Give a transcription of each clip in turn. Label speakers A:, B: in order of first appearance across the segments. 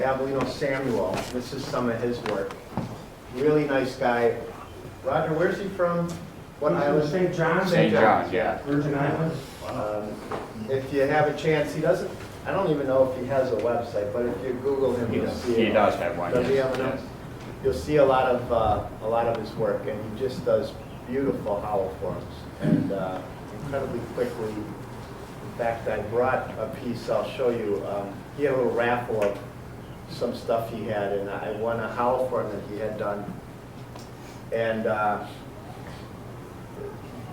A: Avellino Samuel. This is some of his work. Really nice guy. Roger, where's he from? What island?
B: St. John's.
C: St. John's, yeah.
B: Virgin Islands.
A: If you have a chance, he doesn't, I don't even know if he has a website, but if you Google him, you'll see it.
C: He does have one.
A: Does he
C: yes,
A: have one?
C: yes.
A: You'll see a lot of his work, and he just does beautiful hollow forms, and incredibly quickly. In fact, I brought a piece, I'll show you. He had a little raffle of some stuff he had, and I won a hollow form that he had done. And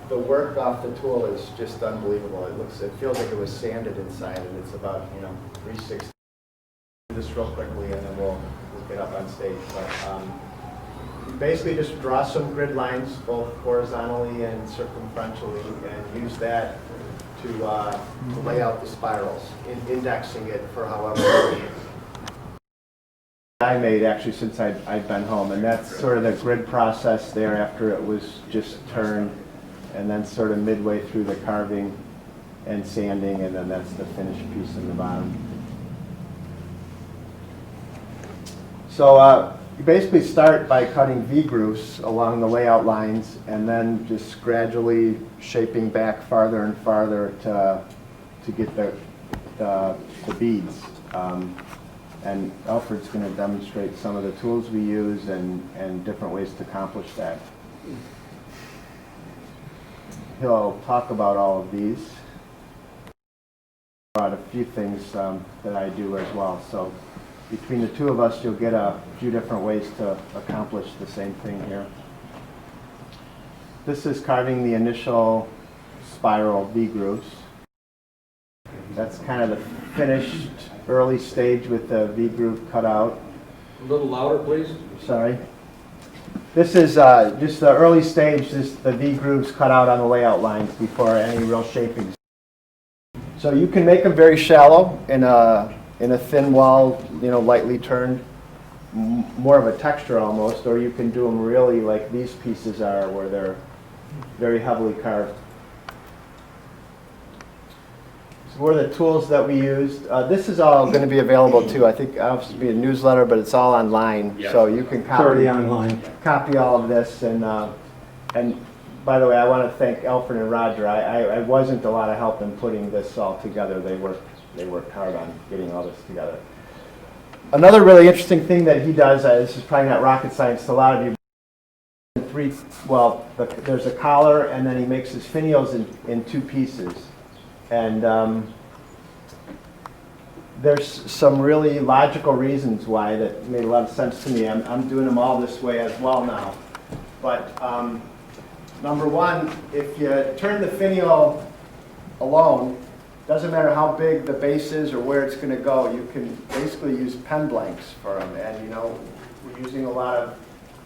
A: the work off the tool is just unbelievable. It feels like it was sanded inside, and it's about 3/6. Do this real quickly, and then we'll get up on stage. But you basically just draw some grid lines, both horizontally and circumferentially, and use that to lay out the spirals, indexing it for however. I made actually since I'd been home, and that's sort of the grid process there after it was just turned, and then sort of midway through the carving and sanding, and then that's the finished piece in the bottom. So you basically start by cutting V-grooves along the layout lines, and then just gradually shaping back farther and farther to get the beads. And Alfred's going to demonstrate some of the tools we use and different ways to accomplish that. He'll talk about all of these, about a few things that I do as well. So between the two of us, you'll get a few different ways to accomplish the same thing here. This is carving the initial spiral V-grooves. That's kind of the finished early stage with the V-groove cut out.
D: A little louder, please.
A: Sorry. This is just the early stage, just the V-grooves cut out on the layout lines before any real shaping. So you can make them very shallow in a thin wall, lightly turned, more of a texture almost, or you can do them really like these pieces are, where they're very heavily carved. So what are the tools that we used? This is all going to be available too. I think it's be a newsletter, but it's all online,
C: Yes.
A: so you can
B: Already online.
A: copy all of this. And by the way, I want to thank Alfred and Roger. I wasn't a lot of help in putting this all together. They worked hard on getting all this together. Another really interesting thing that he does, this is probably not rocket science to a lot of you, there's a collar, and then he makes his finials in two pieces. And there's some really logical reasons why that made a lot of sense to me. I'm doing them all this way as well now. But number one, if you turn the finial alone, doesn't matter how big the base is or where it's going to go, you can basically use pen blanks for them. And we're using a lot of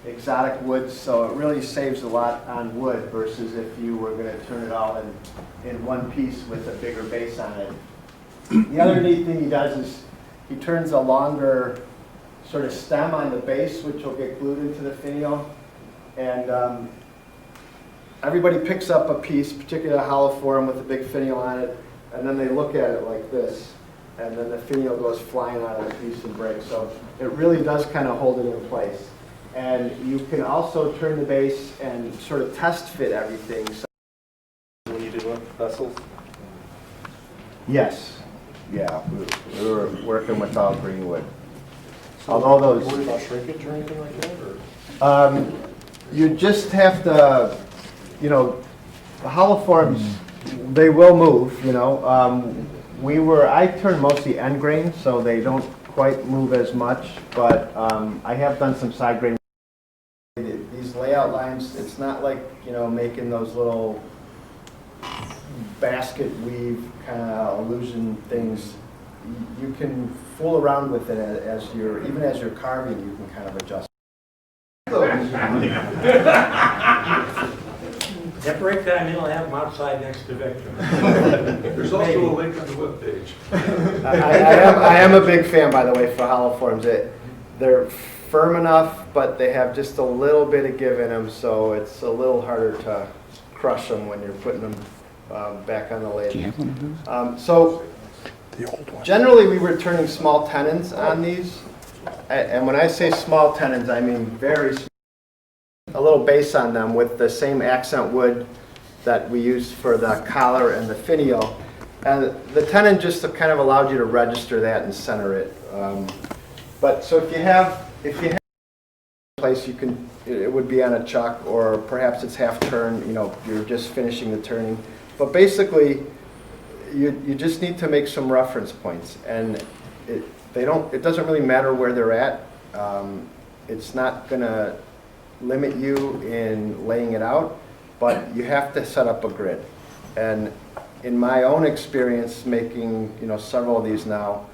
A: exotic woods, so it really saves a lot on wood versus if you were going to turn it all in one piece with a bigger base on it. The other neat thing he does is he turns a longer sort of stem on the base, which will get glued into the finial. And everybody picks up a piece, particularly a hollow form with a big finial on it, and then they look at it like this, and then the finial goes flying out of the piece and breaks. So it really does kind of hold it in place. And you can also turn the base and sort of test fit everything. So
D: When you do vessels?
A: yes, yeah, we were working with all green wood. Although those,
D: Worried about shrinkage or anything like that? Or?
A: You just have to, the hollow forms, they will move, I turn mostly end grain, so they don't quite move as much, but I have done some side grain. These layout lines, it's not like, making those little basket weave kind of illusion things. You can fool around with it even as you're carving, you can kind of adjust.
B: At break time, you'll have them outside next to Victor.
D: There's also a link on the webpage.
A: I am a big fan, by the way, for hollow forms. They're firm enough, but they have just a little bit of give in them, so it's a little harder to crush them when you're putting them back on the lathe.
C: Do you have one of those?
A: So generally we were turning small tenons on these, And when I say small tenons, I mean very small. A little base on them with the same accent wood that we use for the collar and the finial. And the tenon just kind of allowed you to register that and center it. But so if you have a place, you can, it would be on a chuck, or perhaps it's half turn, you know, you're just finishing the turning. But basically, you just need to make some reference points, and it doesn't really matter where they're at. It's not gonna limit you in laying it out, but you have to set up a grid. And in my own experience making, you know, several of these now,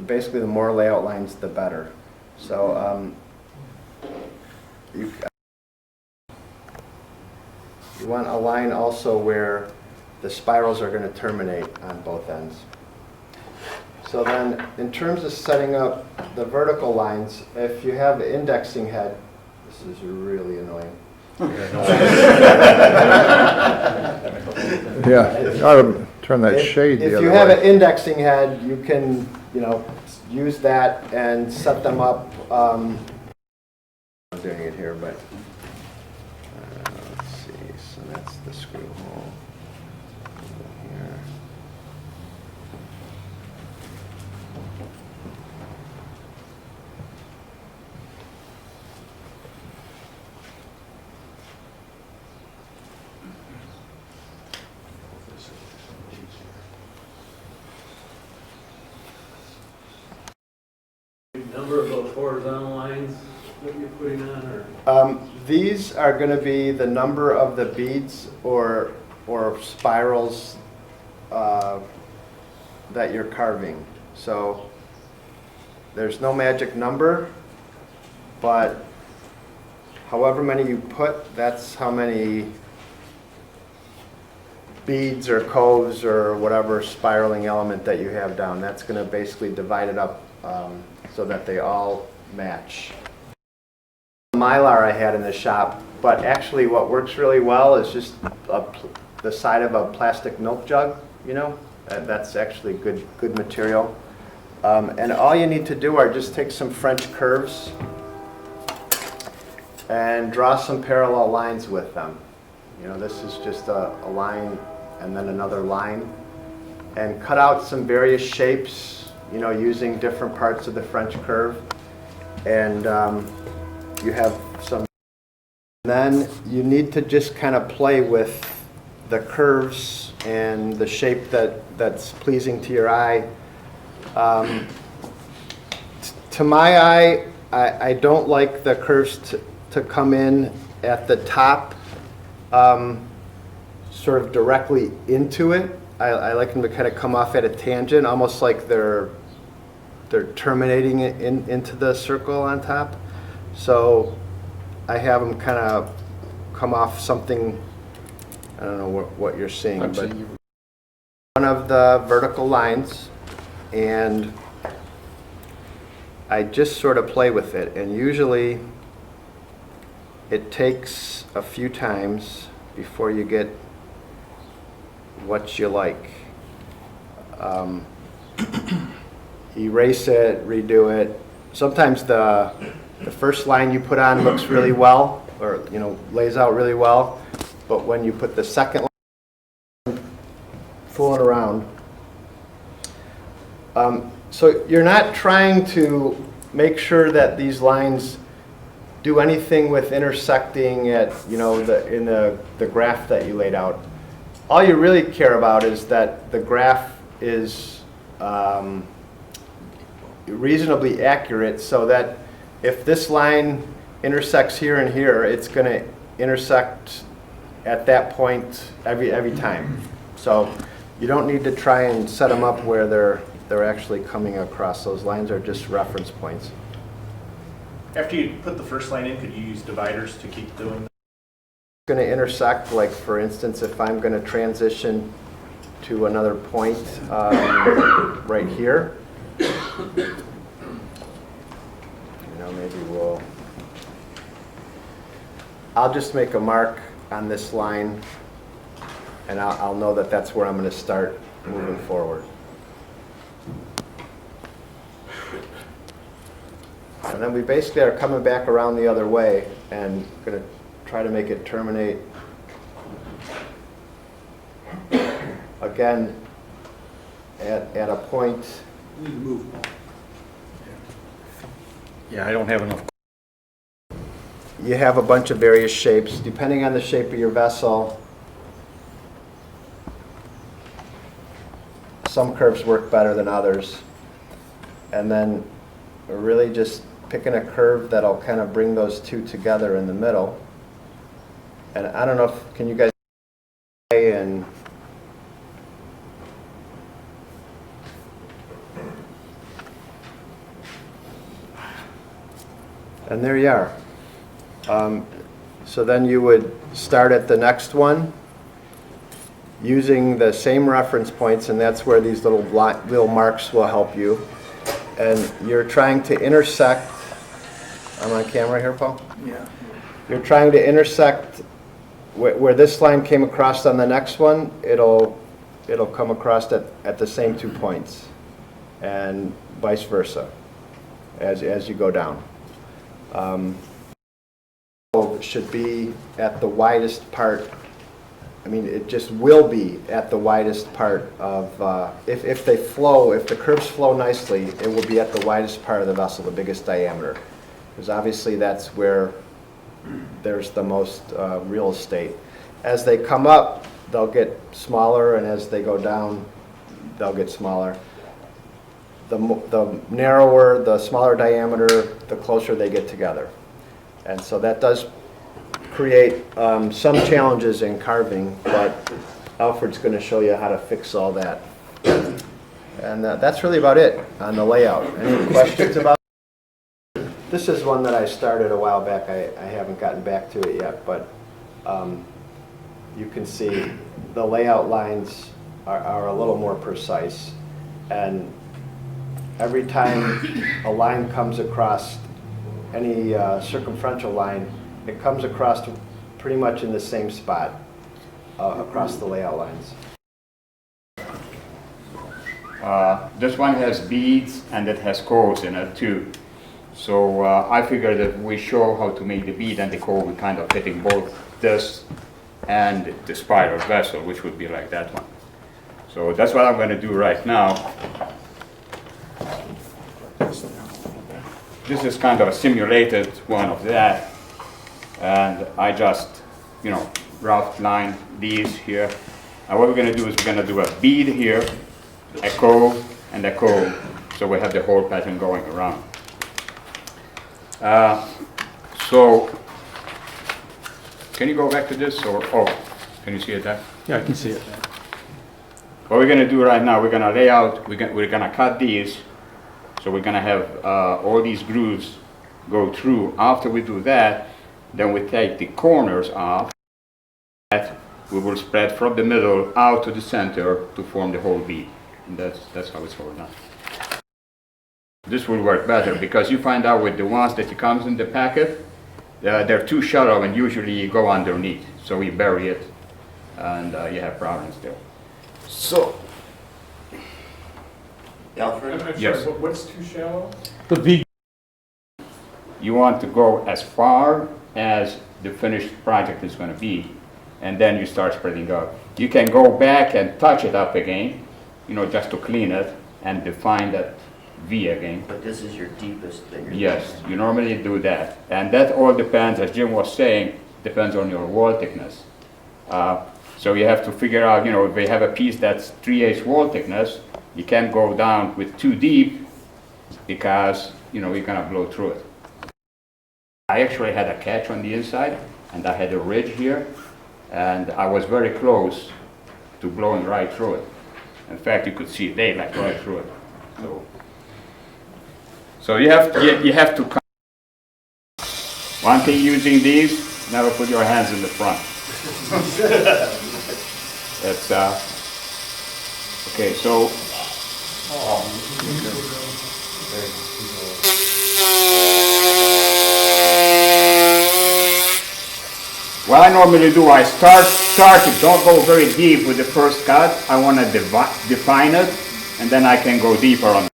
A: basically the more layout lines, the better. So you want a line also where the spirals are going to terminate on both ends. So then, in terms of setting up the vertical lines, if you have the indexing head, this is really annoying.
C: Yeah, you ought to turn that shade the
A: If
C: other
A: you
C: way.
A: have an indexing head, you can, you know, use that and set them up. I'm doing it here, but let's see. So that's the screw hole here.
E: Number of those horizontal lines that you're putting on, or?
A: These are going to be the number of the beads or spirals that you're carving. So there's no magic number, but however many you put, that's how many beads or coves or whatever spiraling element that you have down. That's going to basically divide it up so that they all match. Mylar I had in the shop, but actually what works really well is just the side of a plastic milk jug, you know. That's actually good material. And all you need to do are just take some French curves and draw some parallel lines with them. You know, this is just a line and then another line. And cut out some various shapes, you know, using different parts of the French curve. And you have some. Then you need to just kind of play with the curves and the shape that's pleasing to your eye. To my eye, I don't like the curves to come in at the top, sort of directly into it. I like them to kind of come off at a tangent, almost like they're terminating it into the circle on top. So I have them kind of come off something, I don't know what you're seeing, but one of the vertical lines, and I just sort of play with it, and usually it takes a few times before you get what you like. Erase it, redo it. Sometimes the first line you put on looks really well, or, you know, lays out really well, but when you put the second line, fooling around. So you're not trying to make sure that these lines do anything with intersecting at, you know, in the graph that you laid out. All you really care about is that the graph is reasonably accurate, so that if this line intersects here and here, it's going to intersect at that point every time. So you don't need to try and set them up where they're actually coming across. Those lines are just reference points.
F: After you put the first line in, could you use dividers to keep doing that?
A: Going to intersect, like for instance, if I'm going to transition to another point right here, you know, maybe I'll just make a mark on this line, and I'll know that that's where I'm going to start moving forward. And then we basically are coming back around the other way and going to try to make it terminate again at a point.
G: Yeah, I don't have enough.
A: You have a bunch of various shapes depending on the shape of your vessel. Some curves work better than others. And then we're really just picking a curve that'll kind of bring those two together in the middle. And I don't know if, can you guys and there you are. So then you would start at the next one using the same reference points, and that's where these little marks will help you. And you're trying to intersect. I'm on camera here, Paul?
E: Yeah.
A: You're trying to intersect where this line came across on the next one. It'll come across at the same 2 points, and vice versa as you go down. Should be at the widest part. I mean, it just will be at the widest part of, if they flow, if the curves flow nicely, it will be at the widest part of the vessel, the biggest diameter. Because obviously that's where there's the most real estate. As they come up, they'll get smaller, and as they go down, they'll get smaller. The narrower, the smaller diameter, the closer they get together. And so that does create some challenges in carving, but Alfred's going to show you how to fix all that. And that's really about it on the layout. Any questions about it? This is one that I started a while back. I haven't gotten back to it yet, but you can see the layout lines are a little more precise. And every time a line comes across any circumferential line, it comes across pretty much in the same spot across the layout lines.
H: This one has beads and it has coals in it too. So I figured that we show how to make the bead and the coal, we kind of fitting both this and the spiral vessel, which would be like that one. So that's what I'm going to do right now. This is kind of a simulated one of that. And I just, rough line these here. And what we're going to do is we're going to do a bead here, a coal, and a coal. So we have the whole pattern going around. So, can you go back to this? Or, can you see it there?
G: Yeah, I can see it.
H: What we're going to do right now, we're going to lay out, we're going to cut these. So we're going to have all these grooves go through. After we do that, then we take the corners off. That we will spread from the middle out to the center to form the whole bead. And that's how it's all done. This will work better because you find out with the ones that comes in the packet, they're too shallow and usually you go underneath. So we bury it and you have problems there. So,
D: Alfred?
F: I'm
H: Yes.
F: sorry, what's too shallow?
G: The bead.
H: You want to go as far as the finished project is going to be, and then you start spreading out. You can go back and touch it up again, just to clean it and define that V again.
I: But this is your deepest that you're
H: Yes, you normally do that. And that all depends, as Jim was saying, depends on your wall thickness. So you have to figure out, if we have a piece that's 3/8 wall thickness, you can't go down with too deep because, you're going to blow through it. I actually had a catch on the inside, and I had a ridge here, and I was very close to blowing right through it. In fact, you could see daylight right through it. So you have to. One thing using these, never put your hands in the front. It's okay. So. What I normally do, I start it, don't go very deep with the first cut. I want to define it, and then I can go deeper on it.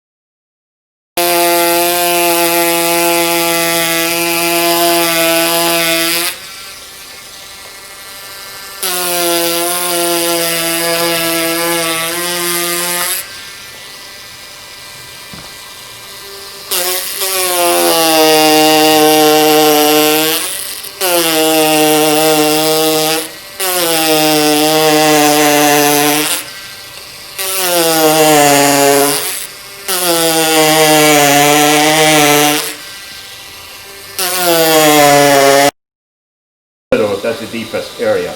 H: that's the deepest area.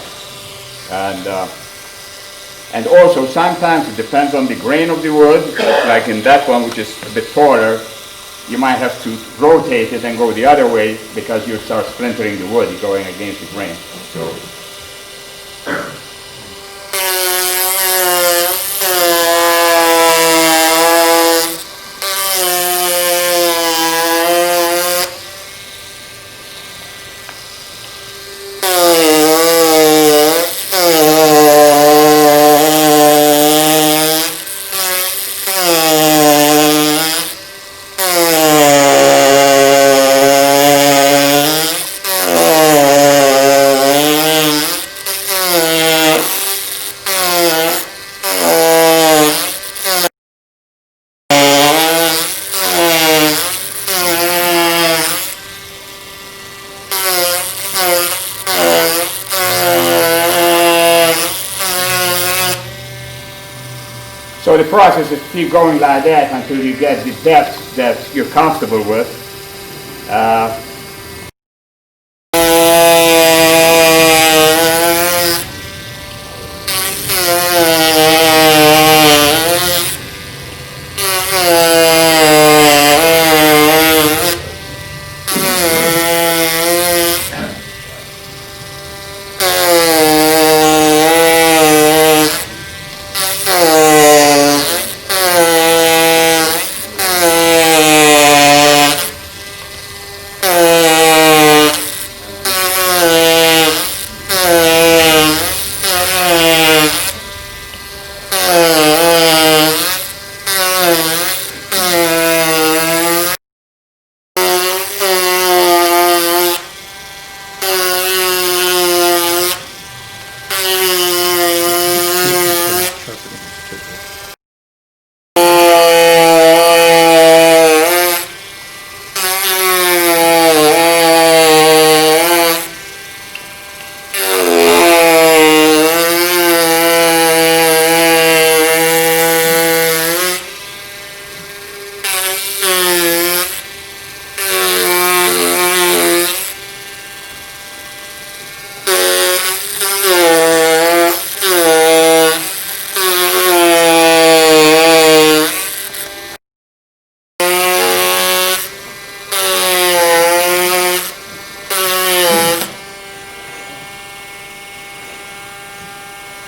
H: And also sometimes it depends on the grain of the wood, like in that one, which is a bit taller, you might have to rotate it and go the other way because you start splintering the wood, you're going against the grain. So. So the process is keep going like that until you get the depth that you're comfortable with.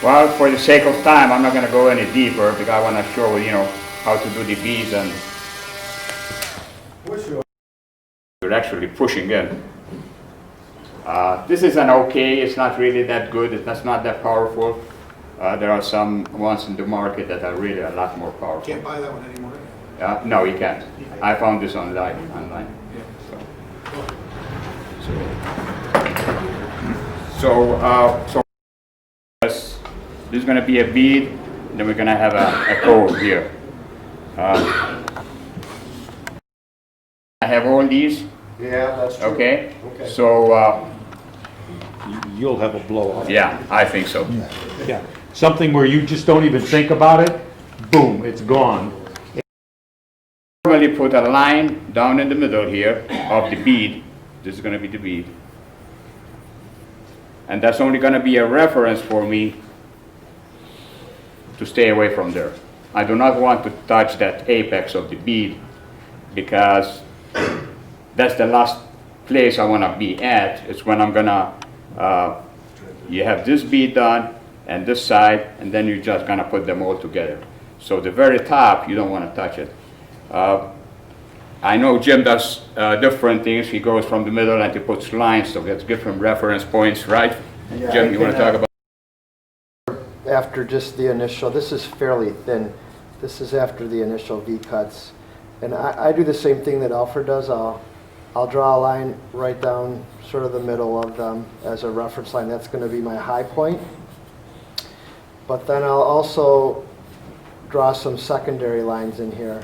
H: Well, for the sake of time, I'm not going to go any deeper because I want to show you know how to do the beads and you're actually pushing in. This is an okay. It's not really that good. It's not that powerful. There are some ones in the market that are really a lot more powerful.
D: Can't buy that one anymore.
H: No, you can't. I found this online. So this is going to be a bead, then we're going to have a cove here. I have all these,
A: Yeah, that's true.
H: okay?
A: Okay.
H: So,
G: You'll have a blowout.
H: yeah, I think so.
G: Yeah. Something where you just don't even think about it, boom, it's gone.
H: Normally put a line down in the middle here of the bead. This is going to be the bead. And that's only going to be a reference for me to stay away from there. I do not want to touch that apex of the bead because that's the last place I want to be at. It's when I'm gonna, you have this bead done and this side, and then you're just gonna put them all together. So the very top, you don't want to touch it. I know Jim does different things. He goes from the middle and he puts lines, so gets different reference points, right?
A: Yeah,
H: Jim, you want to talk about?
A: After just the initial, this is fairly thin. This is after the initial V-cuts. And I do the same thing that Alfred does. I'll draw a line right down sort of the middle of them as a reference line. That's going to be my high point. But then I'll also draw some secondary lines in here.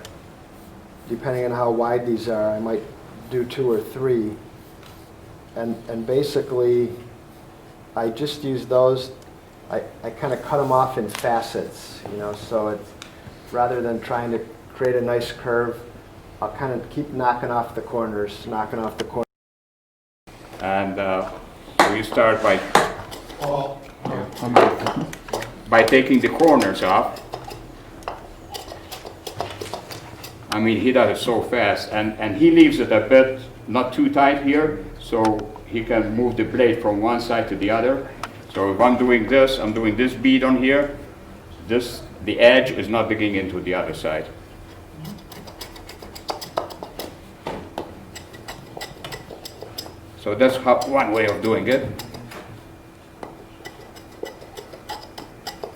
A: Depending on how wide these are, I might do 2 or 3. And basically, I just use those. I kind of cut them off in facets, you know, so it's, rather than trying to create a nice curve, I'll kind of keep knocking off the corners. And
H: So you start by taking the corners off. I mean, he does it so fast, and he leaves it a bit not too tight here, so he can move the blade from one side to the other. So if I'm doing this bead on here, the edge is not digging into the other side. So that's one way of doing it.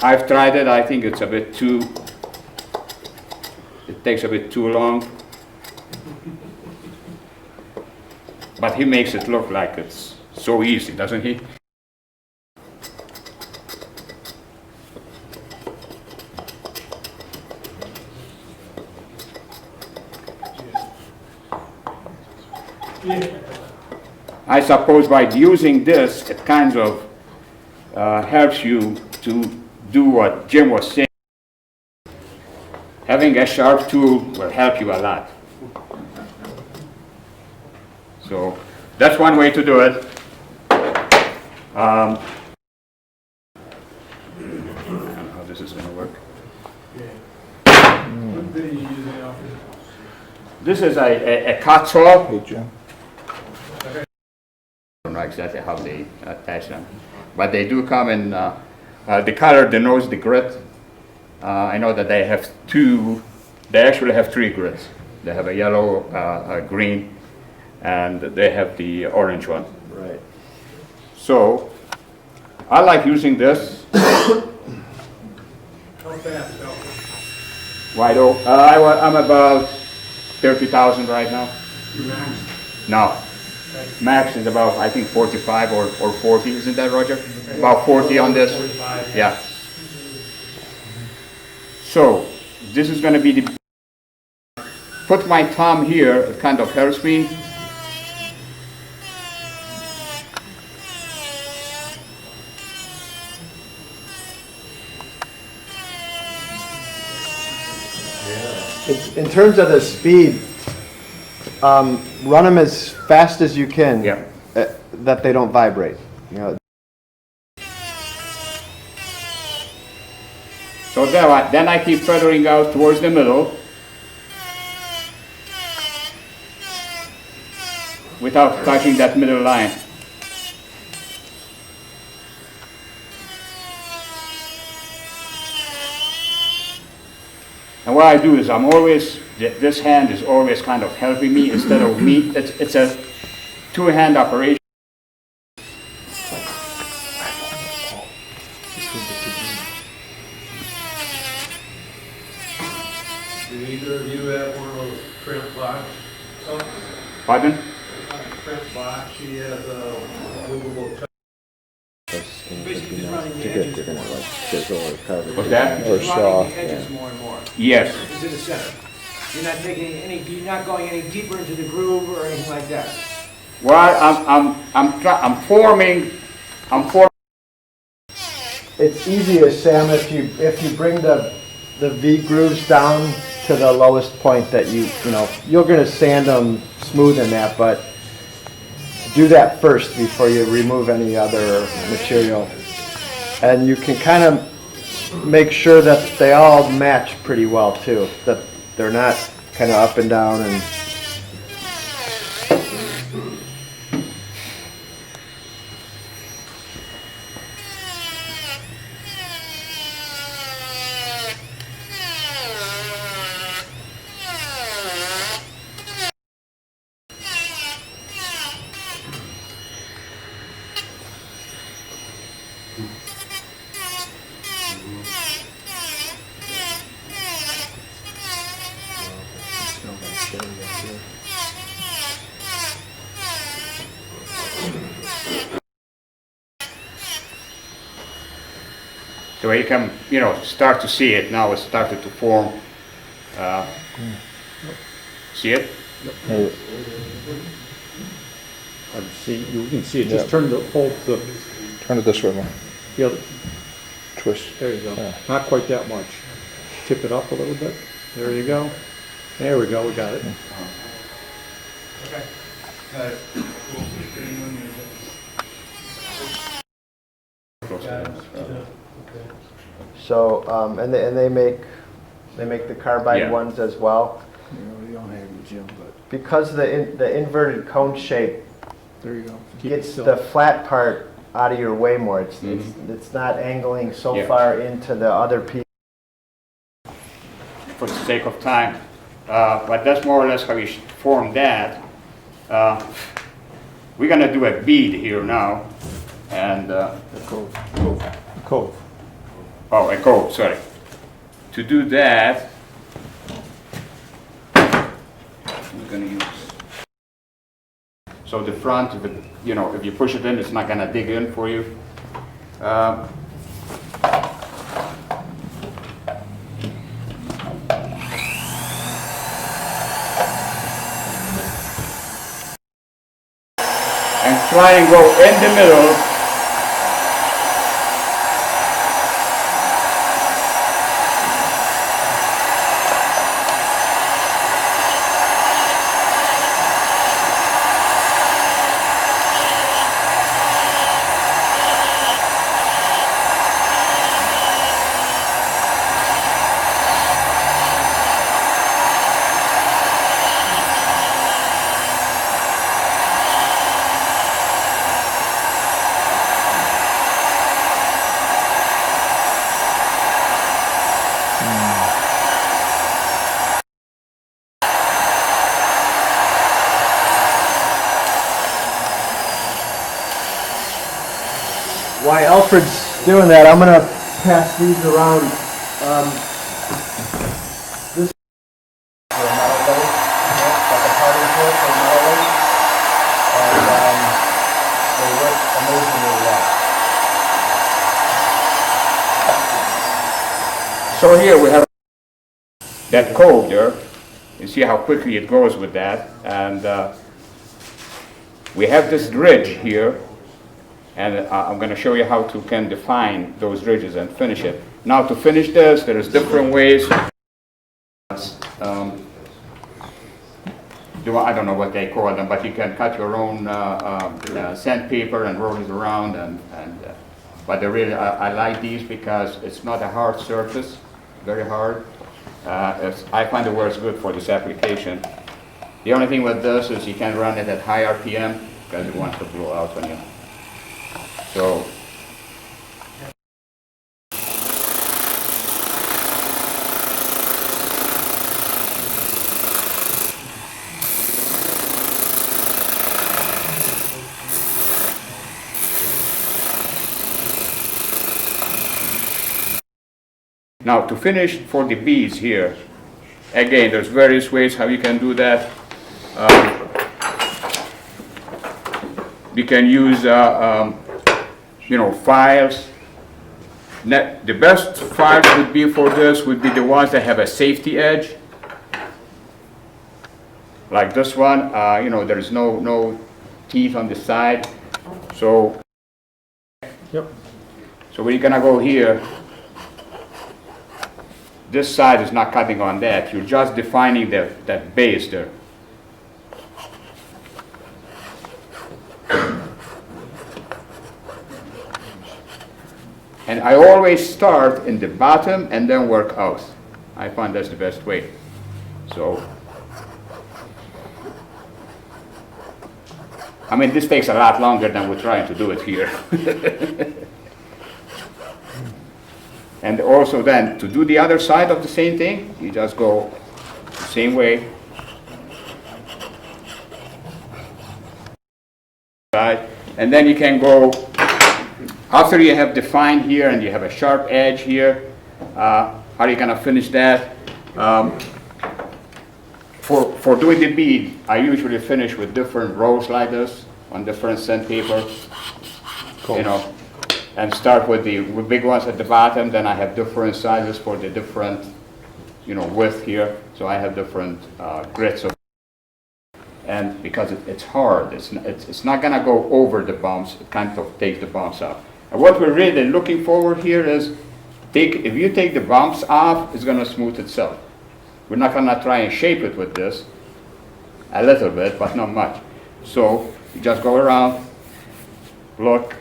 H: I've tried it, I think it's a bit too, it takes a bit too long. But he makes it look like it's so easy, doesn't he? I suppose by using this, it kind of helps you to do what Jim was saying. Having a sharp tool will help you a lot. So that's one way to do it. I don't know how this is going to work.
E: What bit are you using, Alfred?
H: This is a cut saw.
C: Hey, Jim.
H: I don't know exactly how they attach them, but they do come in the color denotes the grit. I know that they have two, they actually have three grits. They have a yellow, a green, and they have the orange one.
A: Right.
H: So I like using this.
E: How fast, Alfred?
H: Wide open. I'm about 30,000 right now. No. Max is about, I think, 45 or 40, isn't that, Roger? About 40 on this?
E: 45.
H: Yeah. So, this is going to be the... Put my thumb here, it kind of helps me.
A: In terms of the speed, run them as fast as you can.
H: Yeah.
A: That they don't vibrate. You know.
H: So then I keep feathering out towards the middle without touching that middle line. And what I do is this hand is always kind of helping me instead of me. It's a two-hand operation.
E: Do either of you have one of those print box?
H: Pardon?
E: Print box, she has a movable touch.
C: Basically just running the edges. They're gonna like chisel or carve
H: What's that?
C: or saw.
J: Running the edges more and more
H: Yes.
J: into the center. You're not taking any. You're not going any deeper into the groove or anything like that.
H: Well, I'm forming.
A: It's easiest, Sam, if you bring the V grooves down to the lowest point that you know, you're gonna sand them smooth in that, but do that first before you remove any other material. And you can kind of make sure that they all match pretty well too, that they're not kind of up and down and
H: The way you can, start to see it now. It's started to form. See it?
G: See, you can see it, just turn hold the
C: Turn it this way, man.
G: other,
C: Twist.
G: there you go.
C: Yeah.
G: Not quite that much. Tip it up a little bit. There you go. There we go, we got it.
A: So, and they make the carbide
H: Yeah.
A: ones as well.
G: You don't have your gym, but
A: Because the inverted cone shape
G: there you go. Keep it
A: gets
G: still.
A: the flat part out of your way more. It's not angling so
H: Yeah.
A: far into the other piece.
H: For the sake of time. But that's more or less how you form that. We're gonna do a bead here now, and
G: The cove. Cove.
H: oh, a cove. Sorry. To do that, we're gonna use. So the front, if it, you know, if you push it in, it's not gonna dig in for you. And try and go in the middle.
A: While Alfred's doing that, I'm gonna pass these around. This is a metal lathe, like a parting tool for a metal lathe, and they work amazingly well.
H: So here we have that cove there. You see how quickly it goes with that. And we have this ridge here. And I'm going to show you how to can define those ridges and finish it. Now to finish this, there's different ways. I don't know what they call them, but you can cut your own sandpaper and roll it around. But I like these because it's not a hard surface, very hard. I find it works good for this application. The only thing with this is you can run it at high RPM because it wants to blow out when you. So now to finish for the beads here, again, there's various ways how you can do that. You can use files. The best files would be for this would be the ones that have a safety edge. Like this one, there's no teeth on the side. So,
G: Yep.
H: so we're gonna go here. This side is not cutting on that. You're just defining that base there. And I always start in the bottom and then work out. I find that's the best way. So, I mean, this takes a lot longer than we're trying to do it here. And also then, to do the other side of the same thing, you just go the same way. And then you can go, after you have defined here and you have a sharp edge here, how are you gonna finish that? For doing the bead, I usually finish with different rows like this on different sandpaper. Cool. And start with the big ones at the bottom, then I have different sizes for the different, width here. So I have different grits of, and because it's hard, it's not gonna go over the bumps, it kind of takes the bumps off. And what we're really looking forward here is, if you take the bumps off, it's gonna smooth itself. We're not gonna try and shape it with this, a little bit, but not much. So you just go around, look.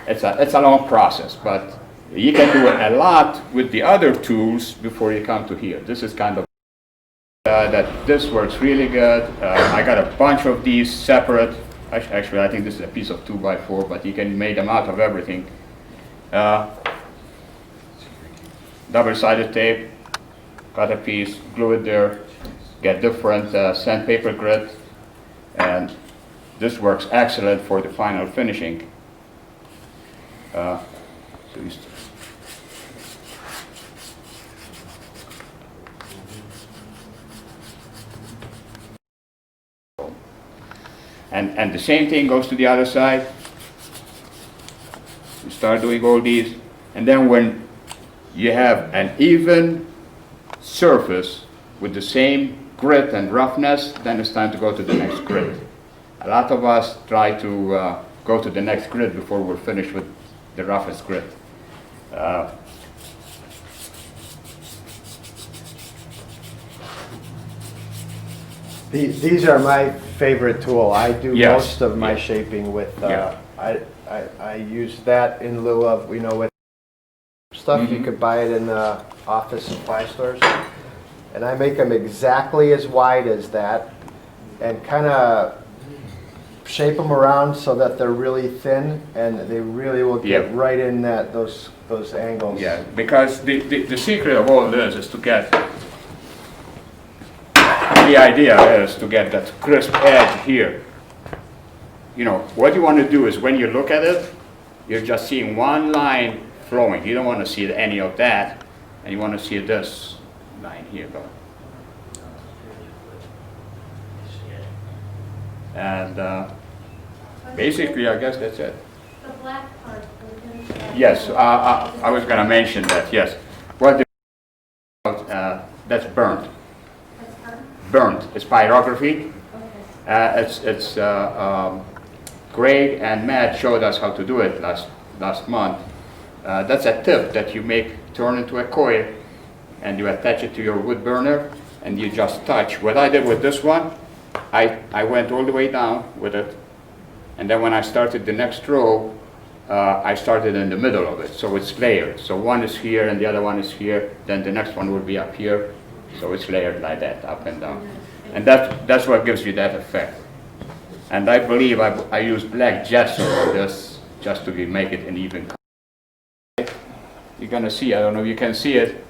H: It's a long process, but You can do a lot with the other tools before you come to here. This is kind of that this works really good. I got a bunch of these separate. Actually, I think this is a piece of 2x4, but you can make them out of everything. Double-sided tape, cut a piece, glue it there, get different sandpaper grit, and this works excellent for the final finishing. And the same thing goes to the other side. You start doing all these, and then when you have an even surface with the same grit and roughness, then it's time to go to the next grit. A lot of us try to go to the next grit before we're finished with the roughest grit.
A: These are my favorite tool. I do
H: Yes.
A: most of my
H: Yeah.
A: shaping with,
H: Yeah.
A: I use that in lieu of, with stuff. You could buy it in the office supply stores. And I make them exactly as wide as that and kind of shape them around so that they're really thin and they really will get
H: Yeah.
A: right in those angles.
H: Yeah, because the secret of all this is to get, the idea is to get that crisp edge here. What you want to do is when you look at it, you're just seeing one line flowing. You don't want to see any of that, and you want to see this line here going. And basically, I guess that's it.
K: The black part.
H: Yes, I was going to mention that, yes. What that's burnt.
K: That's part?
H: Burnt. It's pyrography.
K: Okay.
H: Greg and Matt showed us how to do it last month. That's a tip that you turn into a coil, and you attach it to your wood burner, and you just touch. What I did with this one, I went all the way down with it, and then when I started the next row, I started in the middle of it, so it's layered. So one is here and the other one is here, then the next one will be up here, so it's layered like that, up and down. And that's what gives you that effect. And I believe I used black gesso on this just to make it an even color. You're gonna see, I don't know if you can see it.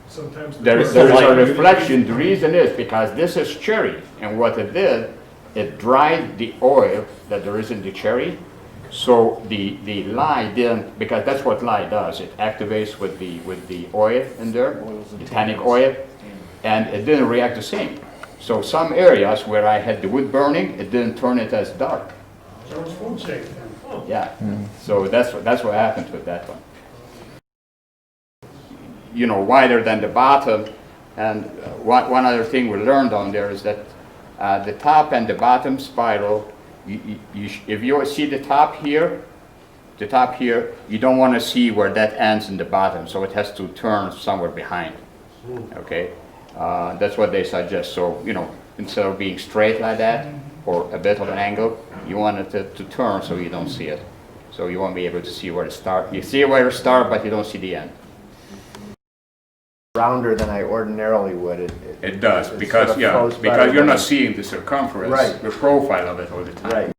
D: Sometimes
H: There is a reflection. The reason is because this is cherry, and what it did, it dried the oil that there is in the cherry, so the lye didn't, because that's what lye does. It activates with the oil in there, the tannic oil, and it didn't react the same. So some areas where I had the wood burning, it didn't turn it as dark.
B: So it's food safe then. Oh.
H: Yeah. So that's what happened with that one. Wider than the bottom, and one other thing we learned on there is that the top and the bottom spiral, if you see the top here, you don't want to see where that ends in the bottom, so it has to turn somewhere behind. Okay, that's what they suggest. So instead of being straight like that or a bit of an angle, you want it to turn so you don't see it. So you won't be able to see where it starts. You see where it starts, but you don't see the end.
A: Rounder than I ordinarily would.
H: It does,
A: it's
H: because
A: sort of flows better
H: you're not
A: than-
H: seeing the circumference,
A: Right.
H: the profile of it all the time.
A: Right.